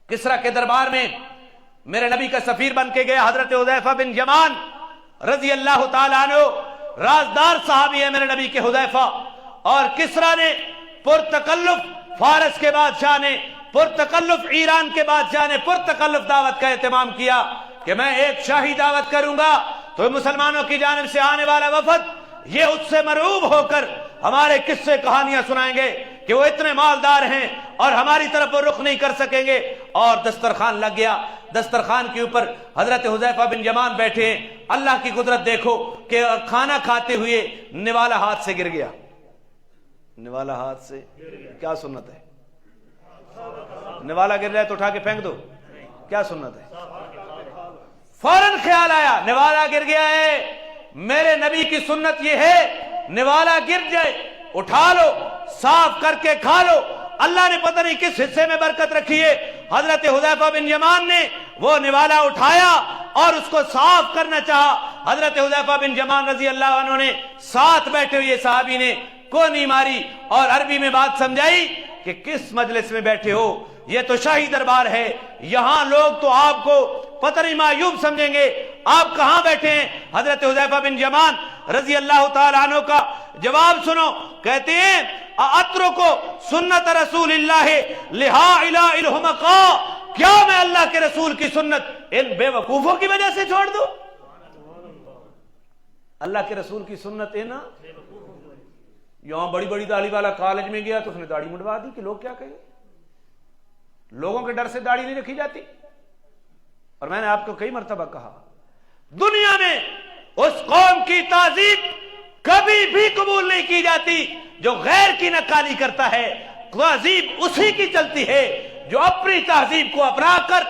کسرا کے دربار میں میرے نبی کا سفیر بن کے گیا حضرت حذیفہ بن یمان رضی اللہ تعالیٰ عنہ، رازدار صحابی ہے میرے نبی کے حذیفہ. اور کسرا نے پرتکلف فارس کے بادشاہ نے، پرتکلف ایران کے بادشاہ نے پرتکلف دعوت کا اہتمام کیا کہ میں ایک شاہی دعوت کروں گا تو مسلمانوں کی جانب سے آنے والا وفد یہ اس سے مرعوب ہو کر ہمارے قصے کہانیاں سنائیں گے کہ وہ اتنے مالدار ہیں اور ہماری طرف وہ رخ نہیں کر سکیں گے. اور دسترخوان لگ گیا. دسترخوان کے اوپر حضرت حذیفہ بن یمان بیٹھے ہیں. اللہ کی قدرت دیکھو کہ کھانا کھاتے ہوئے نوالا ہاتھ سے گر گیا. نوالا ہاتھ سے کیا سنت ہے؟ نوالا گر رہا ہے تو اٹھا کے پھینک دو، کیا سنت ہے؟ فوراً خیال آیا نوالا گر گیا ہے، میرے نبی کی سنت یہ ہے نوالا گر جائے اٹھا لو، صاف کر کے کھا لو. اللہ نے پتہ نہیں کس حصے میں برکت رکھی ہے. حضرت حذیفہ بن یمان نے وہ نوالا اٹھایا اور اس کو صاف کرنا چاہا. حضرت حذیفہ بن یمان رضی اللہ عنہ نے ساتھ بیٹھے ہوئے صحابی نے کو نہیں ماری اور عربی میں بات سمجھائی کہ کس مجلس میں بیٹھے ہو، یہ تو شاہی دربار ہے، یہاں لوگ تو آپ کو پتہ نہیں معیوب سمجھیں گے، آپ کہاں بیٹھے ہیں؟ حضرت حذیفہ بن یمان رضی اللہ تعالیٰ عنہ کا جواب سنو. کہتے ہیں اترکو سنت رسول اللہ لہا الہ الحمقا، کیا میں اللہ کے رسول کی سنت ان بے وقوفوں کی وجہ سے چھوڑ دوں؟ اللہ کے رسول کی سنت ہے نا. یہاں بڑی بڑی داڑھی والا کالج میں گیا تو اس نے داڑھی منڈوا دی کہ لوگ کیا کہیں گے. لوگوں کے ڈر سے داڑھی نہیں رکھی جاتی. اور میں نے آپ کو کئی مرتبہ کہا دنیا میں اس قوم کی تعظیم کبھی بھی قبول نہیں کی جاتی جو غیر کی نقالی کرتا ہے. تعظیم اسی کی چلتی ہے جو اپنی تہذیب کو اپنا کر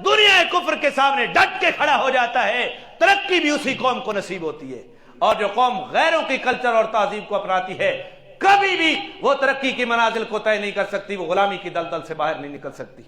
دنیا کفر کے سامنے ڈٹ کے کھڑا ہو جاتا ہے. ترقی بھی اسی قوم کو نصیب ہوتی ہے. اور جو قوم غیروں کی کلچر اور تہذیب کو اپناتی ہے کبھی بھی وہ ترقی کی منازل کو طے نہیں کر سکتی، وہ غلامی کی دلدل سے باہر نہیں نکل سکتی.